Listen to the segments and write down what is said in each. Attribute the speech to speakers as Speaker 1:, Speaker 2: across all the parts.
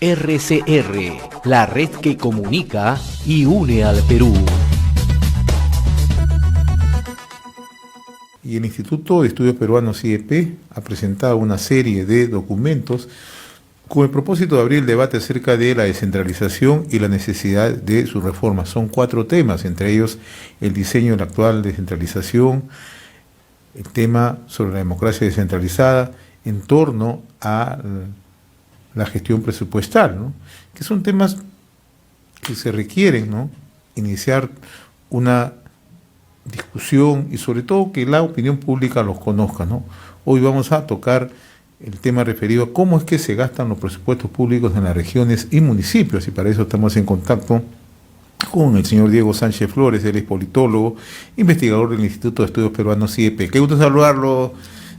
Speaker 1: RCR, la red que comunica y une al Perú.
Speaker 2: Y el Instituto de Estudios Peruanos IEP ha presentado una serie de documentos con el propósito de abrir el debate acerca de la descentralización y la necesidad de su reforma. Son 4 temas, entre ellos el diseño de la actual descentralización, el tema sobre la democracia descentralizada en torno a la gestión presupuestal, ¿no? Que son temas que se requieren, ¿no?, iniciar una discusión y sobre todo que la opinión pública los conozca, ¿no? Hoy vamos a tocar el tema referido a cómo es que se gastan los presupuestos públicos en las regiones y municipios, y para eso estamos en contacto con el señor Diego Sánchez Flores. Él es politólogo, investigador del Instituto de Estudios Peruanos IEP. Qué gusto saludarlo,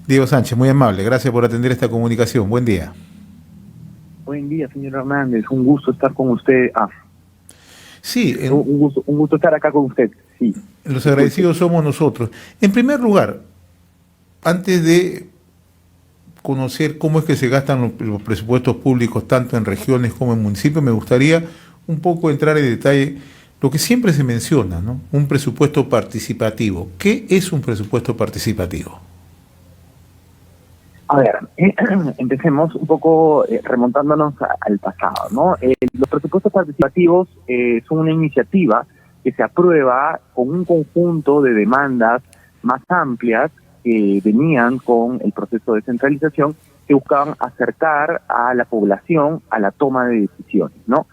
Speaker 2: Diego Sánchez, muy amable, gracias por atender esta comunicación, buen día.
Speaker 3: Buen día, señor Hernández, un gusto estar con usted.
Speaker 2: Sí,
Speaker 3: un gusto estar acá con usted. Sí.
Speaker 2: Los agradecidos somos nosotros. En primer lugar, antes de conocer cómo es que se gastan los presupuestos públicos tanto en regiones como en municipios, me gustaría un poco entrar en detalle lo que siempre se menciona, ¿no? Un presupuesto participativo. ¿Qué es un presupuesto participativo?
Speaker 3: A ver, empecemos un poco remontándonos al pasado, ¿no? Los presupuestos participativos son una iniciativa que se aprueba con un conjunto de demandas más amplias que venían con el proceso de descentralización, que buscaban acercar a la población a la toma de decisiones, ¿no?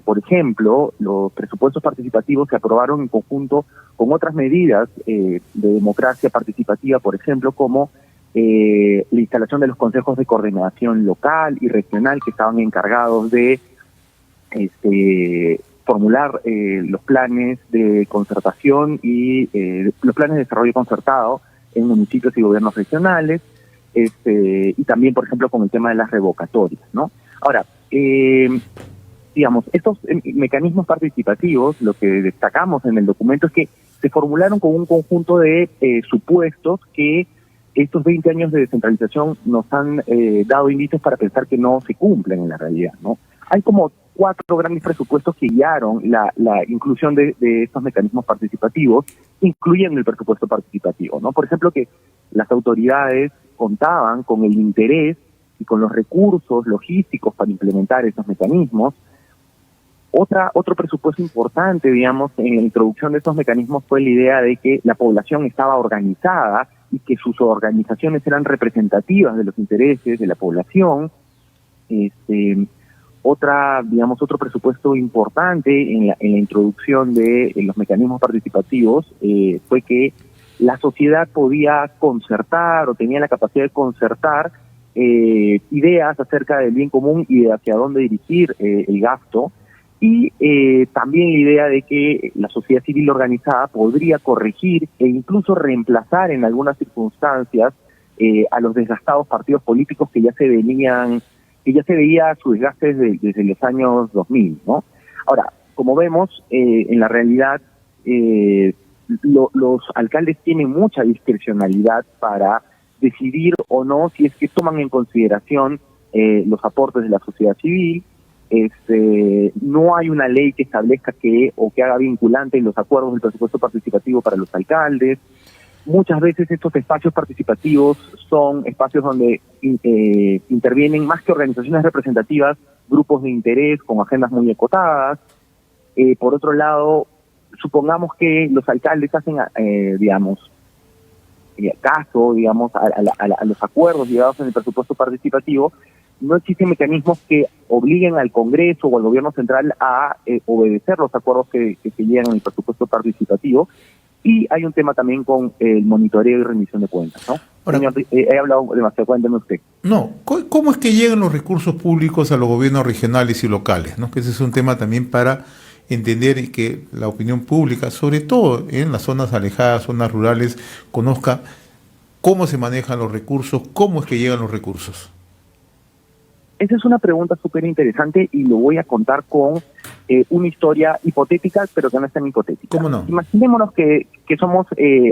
Speaker 3: Por ejemplo, los presupuestos participativos se aprobaron en conjunto con otras medidas de democracia participativa, por ejemplo, como la instalación de los consejos de coordinación local y regional, que estaban encargados de formular los planes de concertación y los planes de desarrollo concertado en municipios y gobiernos regionales, y también, por ejemplo, con el tema de las revocatorias, ¿no? Ahora, digamos, estos mecanismos participativos, lo que destacamos en el documento es que se formularon con un conjunto de supuestos que estos 20 años de descentralización nos han dado indicios para pensar que no se cumplen en la realidad, ¿no? Hay como 4 grandes presupuestos que guiaron la inclusión de estos mecanismos participativos, incluyendo el presupuesto participativo, ¿no? Por ejemplo, que las autoridades contaban con el interés y con los recursos logísticos para implementar esos mecanismos. Otro presupuesto importante, digamos, en la introducción de estos mecanismos fue la idea de que la población estaba organizada y que sus organizaciones eran representativas de los intereses de la población. Otro presupuesto importante en la introducción de los mecanismos participativos fue que la sociedad podía concertar o tenía la capacidad de concertar ideas acerca del bien común y de hacia dónde dirigir el gasto. Y también la idea de que la sociedad civil organizada podría corregir e incluso reemplazar en algunas circunstancias a los desgastados partidos políticos que ya se veía su desgaste desde los años 2000, ¿no? Ahora, como vemos, en la realidad los alcaldes tienen mucha discrecionalidad para decidir o no si es que toman en consideración los aportes de la sociedad civil. No hay una ley que establezca que haga vinculante los acuerdos del presupuesto participativo para los alcaldes. Muchas veces estos espacios participativos son espacios donde intervienen más que organizaciones representativas, grupos de interés con agendas muy acotadas. Por otro lado, supongamos que los alcaldes hacen, caso, a los acuerdos llegados en el presupuesto participativo. No existen mecanismos que obliguen al Congreso o al Gobierno Central a obedecer los acuerdos que se llegan en el presupuesto participativo. Y hay un tema también con el monitoreo y rendición de cuentas, ¿no? Ahora, señor, he hablado demasiado, cuénteme usted.
Speaker 2: No, ¿cómo es que llegan los recursos públicos a los gobiernos regionales y locales, ¿no? Que ese es un tema también para entender y que la opinión pública, sobre todo en las zonas alejadas, zonas rurales, conozca cómo se manejan los recursos, cómo es que llegan los recursos.
Speaker 3: Esa es una pregunta súper interesante y lo voy a contar con una historia hipotética, pero que no es tan hipotética.
Speaker 2: ¿Cómo no?
Speaker 3: Imaginémonos que somos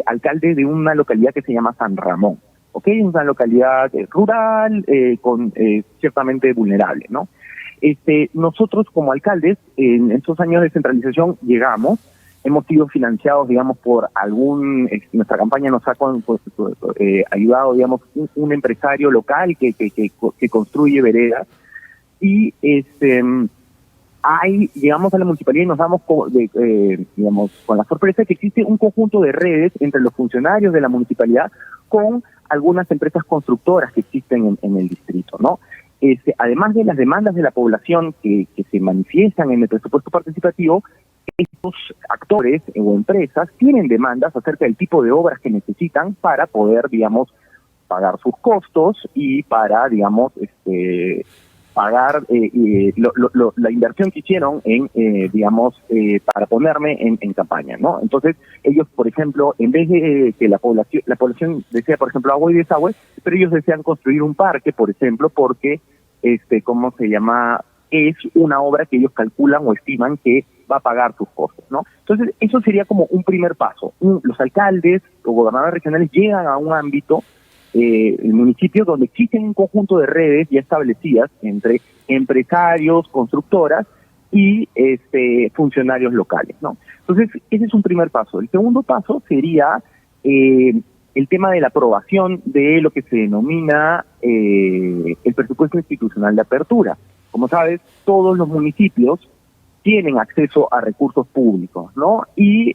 Speaker 3: alcaldes de una localidad que se llama San Ramón, ¿ok? Es una localidad rural, ciertamente vulnerable, ¿no? Nosotros como alcaldes, en estos años de centralización hemos sido financiados, digamos, por nuestra campaña nos ha ayudado, digamos, un empresario local que construye veredas, y llegamos a la municipalidad y nos damos digamos, con la sorpresa de que existe un conjunto de redes entre los funcionarios de la municipalidad con algunas empresas constructoras que existen en el distrito, ¿no? Además de las demandas de la población que se manifiestan en el presupuesto participativo, estos actores o empresas tienen demandas acerca del tipo de obras que necesitan para poder, digamos, pagar sus costos y para, digamos, pagar la inversión que hicieron para ponerme en campaña, ¿no? Entonces, ellos, por ejemplo, en vez de que la población desea, por ejemplo, agua y desagüe, pero ellos desean construir un parque, por ejemplo, porque, es una obra que ellos calculan o estiman que va a pagar sus costos, ¿no? Entonces, eso sería como un primer paso. Los alcaldes o gobernadores regionales llegan a un ámbito, el municipio, donde existen un conjunto de redes ya establecidas entre empresarios, constructoras y funcionarios locales, ¿no? Entonces, ese es un primer paso. El segundo paso sería el tema de la aprobación de lo que se denomina el presupuesto institucional de apertura. Como sabes, todos los municipios tienen acceso a recursos públicos, ¿no? Y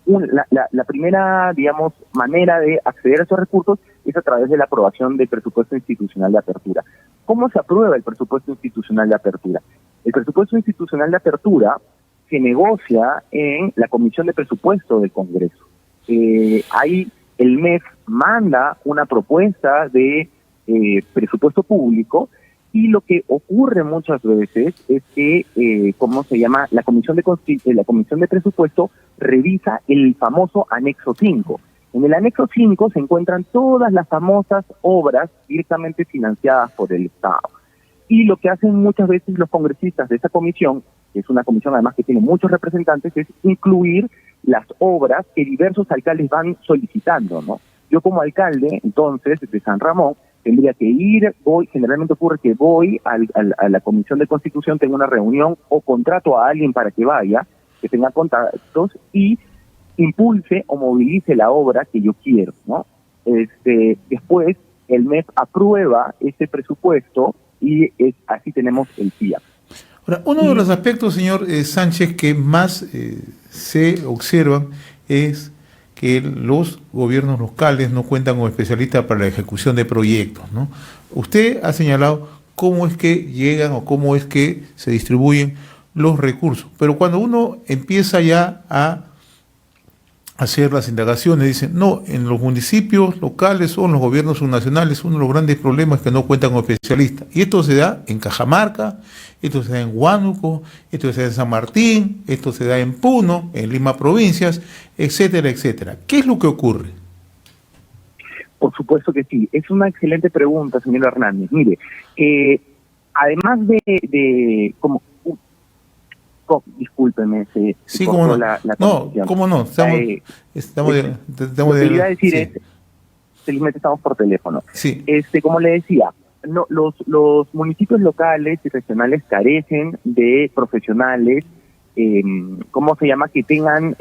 Speaker 3: la primera, digamos, manera de acceder a esos recursos es a través de la aprobación del presupuesto institucional de apertura. ¿Cómo se aprueba el presupuesto institucional de apertura? El presupuesto institucional de apertura se negocia en la Comisión de Presupuesto del Congreso. Ahí el MEF manda una propuesta de presupuesto público, y lo que ocurre muchas veces es que, la Comisión de Presupuesto revisa el famoso anexo 5. En el anexo 5 se encuentran todas las famosas obras directamente financiadas por el Estado. Y lo que hacen muchas veces los congresistas de esa comisión, que es una comisión además que tiene muchos representantes, es incluir las obras que diversos alcaldes van solicitando, ¿no? Yo como alcalde, entonces, de San Ramón, tendría que generalmente ocurre que voy a la Comisión de Constitución, tengo una reunión o contrato a alguien para que vaya, que tenga contactos y impulse o movilice la obra que yo quiero, ¿no? Después el MEF aprueba ese presupuesto y así tenemos el FIA.
Speaker 2: Ahora, uno de los aspectos, señor Sánchez, que más se observan es que los gobiernos locales no cuentan con especialistas para la ejecución de proyectos, ¿no? Usted ha señalado cómo es que llegan o cómo es que se distribuyen los recursos, pero cuando uno empieza ya a hacer las indagaciones, dicen, no, en los municipios locales o en los gobiernos subnacionales, uno de los grandes problemas es que no cuentan con especialistas. Y esto se da en Cajamarca, esto se da en Huánuco, esto se da en San Martín, esto se da en Puno, en Lima provincias, etcétera, etcétera. ¿Qué es lo que ocurre?
Speaker 3: Por supuesto que sí. Es una excelente pregunta, señor Hernández. Mire, además discúlpeme,
Speaker 2: sí, cómo no. No, cómo no.
Speaker 3: Felizmente estamos por teléfono.
Speaker 2: Sí.
Speaker 3: Como le decía, no, los municipios locales y regionales carecen de profesionales, que tengan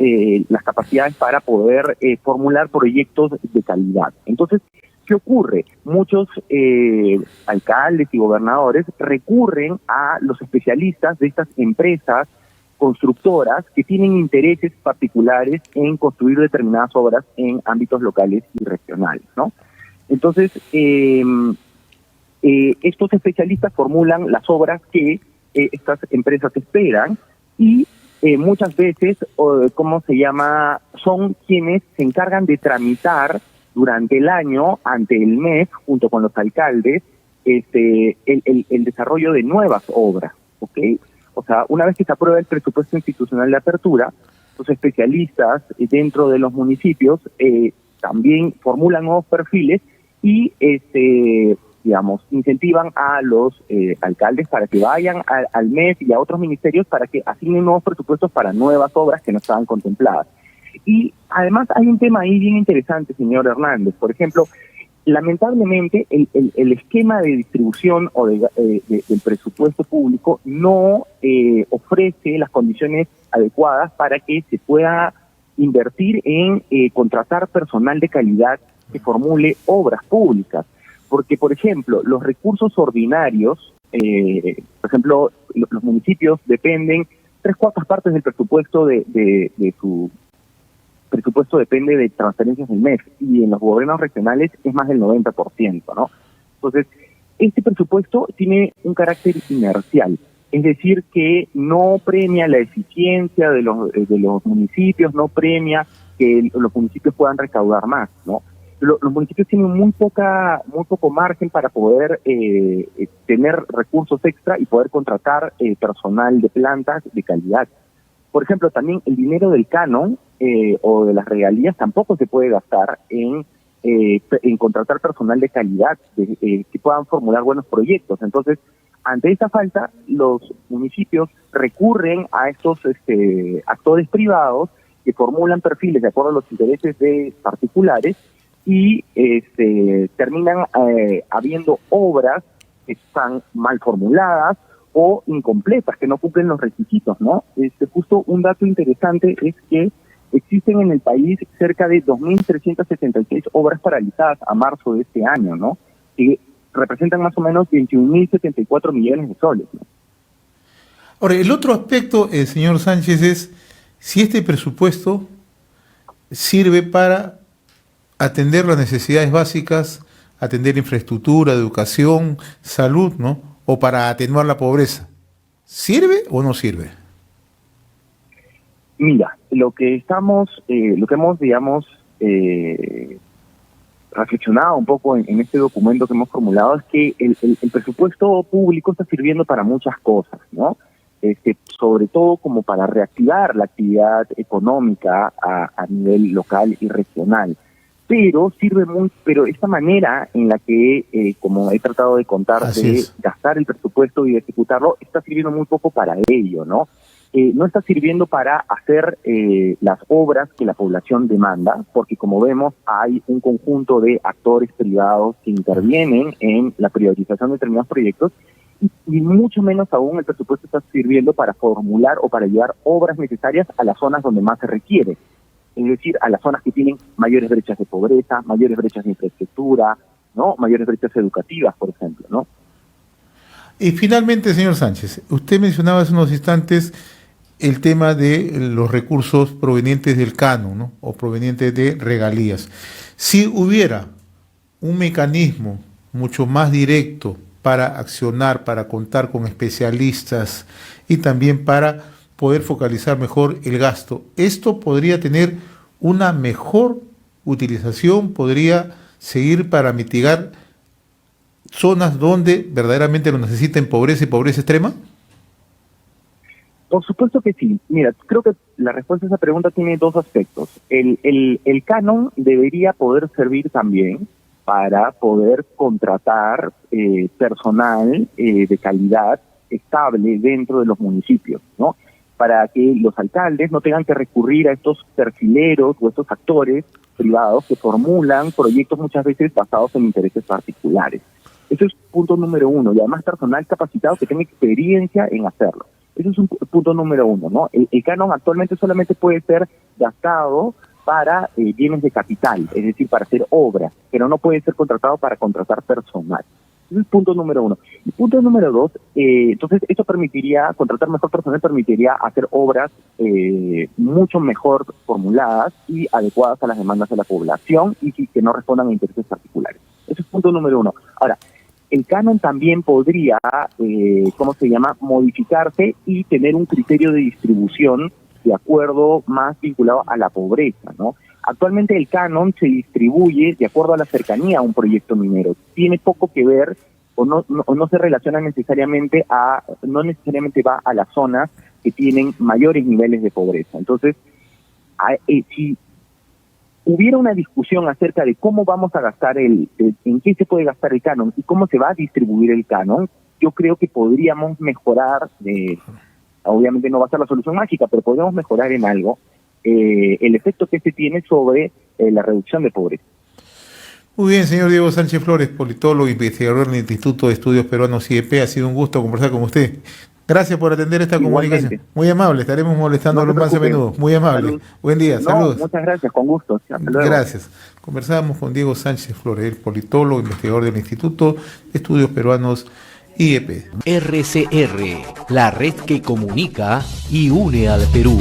Speaker 3: las capacidades para poder formular proyectos de calidad. Entonces, ¿qué ocurre? Muchos alcaldes y gobernadores recurren a los especialistas de estas empresas constructoras que tienen intereses particulares en construir determinadas obras en ámbitos locales y regionales, ¿no? Entonces, estos especialistas formulan las obras que estas empresas esperan y muchas veces, son quienes se encargan de tramitar durante el año ante el MEF, junto con los alcaldes, el desarrollo de nuevas obras, ¿ok? O sea, una vez que se aprueba el presupuesto institucional de apertura, los especialistas dentro de los municipios también formulan nuevos perfiles y, incentivan a los alcaldes para que vayan al MEF y a otros ministerios para que asignen nuevos presupuestos para nuevas obras que no estaban contempladas. Y además hay un tema ahí bien interesante, señor Hernández. Por ejemplo, lamentablemente el esquema de distribución o del presupuesto público no ofrece las condiciones adecuadas para que se pueda invertir en contratar personal de calidad que formule obras públicas. Porque, por ejemplo, los recursos ordinarios, por ejemplo, los municipios dependen, 3/4 del presupuesto de su presupuesto depende de transferencias del MEF, y en los gobiernos regionales es más del 90%, ¿no? Entonces, este presupuesto tiene un carácter inercial, es decir, que no premia la eficiencia de los municipios, no premia que los municipios puedan recaudar más, ¿no? Los municipios tienen muy poco margen para poder tener recursos extra y poder contratar personal de plantas de calidad. Por ejemplo, también el dinero del canon o de las regalías tampoco se puede gastar en contratar personal de calidad que puedan formular buenos proyectos. Entonces, ante esta falta, los municipios recurren a estos actores privados que formulan perfiles de acuerdo a los intereses de particulares y terminan habiendo obras que están mal formuladas o incompletas, que no cumplen los requisitos, ¿no? Justo un dato interesante es que existen en el país cerca de 2.376 obras paralizadas a marzo de este año, ¿no? Que representan más o menos 21.074 millones de soles, ¿no?
Speaker 2: Ahora, el otro aspecto, señor Sánchez, es si este presupuesto sirve para atender las necesidades básicas, atender infraestructura, educación, salud, ¿no? O para atenuar la pobreza. ¿Sirve o no sirve?
Speaker 3: Mira, lo que hemos, digamos, reflexionado un poco en este documento que hemos formulado es que el presupuesto público está sirviendo para muchas cosas, ¿no? Sobre todo como para reactivar la actividad económica a nivel local y regional. Pero esta manera en la que, como he tratado de contar, de gastar el presupuesto y de ejecutarlo, está sirviendo muy poco para ello, ¿no? No está sirviendo para hacer las obras que la población demanda, porque como vemos hay un conjunto de actores privados que intervienen en la priorización de determinados proyectos, y mucho menos aún el presupuesto está sirviendo para formular o para llevar obras necesarias a las zonas donde más se requiere. Es decir, a las zonas que tienen mayores brechas de pobreza, mayores brechas de infraestructura, ¿no? Mayores brechas educativas, por ejemplo, ¿no?
Speaker 2: Y finalmente, señor Sánchez, usted mencionaba hace unos instantes el tema de los recursos provenientes del canon, ¿no? O provenientes de regalías. Si hubiera un mecanismo mucho más directo para accionar, para contar con especialistas y también para poder focalizar mejor el gasto, ¿esto podría tener una mejor utilización? ¿Podría seguir para mitigar zonas donde verdaderamente lo necesitan pobreza y pobreza extrema?
Speaker 3: Por supuesto que sí. Mira, creo que la respuesta a esa pregunta tiene dos aspectos. El canon debería poder servir también para poder contratar personal de calidad estable dentro de los municipios, ¿no? Para que los alcaldes no tengan que recurrir a estos perfileros o estos actores privados que formulan proyectos muchas veces basados en intereses particulares. Eso es punto número uno, y además personal capacitado que tenga experiencia en hacerlo. Eso es un punto número uno, ¿no? El canon actualmente solamente puede ser gastado para bienes de capital, es decir, para hacer obras, pero no puede ser contratado para contratar personal. Ese es punto número uno. Y punto número dos, entonces esto permitiría, contratar mejor personal permitiría hacer obras mucho mejor formuladas y adecuadas a las demandas de la población y que no respondan a intereses particulares. Ese es punto número uno. Ahora, el canon también podría, modificarse y tener un criterio de distribución de acuerdo más vinculado a la pobreza, ¿no? Actualmente el canon se distribuye de acuerdo a la cercanía a un proyecto minero. Tiene poco que ver o no se relaciona necesariamente no necesariamente va a las zonas que tienen mayores niveles de pobreza. Entonces, si hubiera una discusión acerca de cómo vamos a gastar en qué se puede gastar el canon y cómo se va a distribuir el canon, yo creo que podríamos mejorar, obviamente no va a ser la solución mágica, pero podríamos mejorar en algo, el efecto que este tiene sobre la reducción de pobreza.
Speaker 2: Muy bien, señor Diego Sánchez Flores, politólogo, investigador del Instituto de Estudios Peruanos IEP. Ha sido un gusto conversar con usted. Gracias por atender esta comunicación. Muy amable, estaremos molestándolo más a menudo. Muy amable.
Speaker 3: Salud.
Speaker 2: Buen día, saludos.
Speaker 3: Muchas gracias, con gusto. Hasta luego.
Speaker 2: Gracias. Conversábamos con Diego Sánchez Flores, el politólogo, investigador del Instituto de Estudios Peruanos IEP.
Speaker 1: RCR, la red que comunica y une al Perú.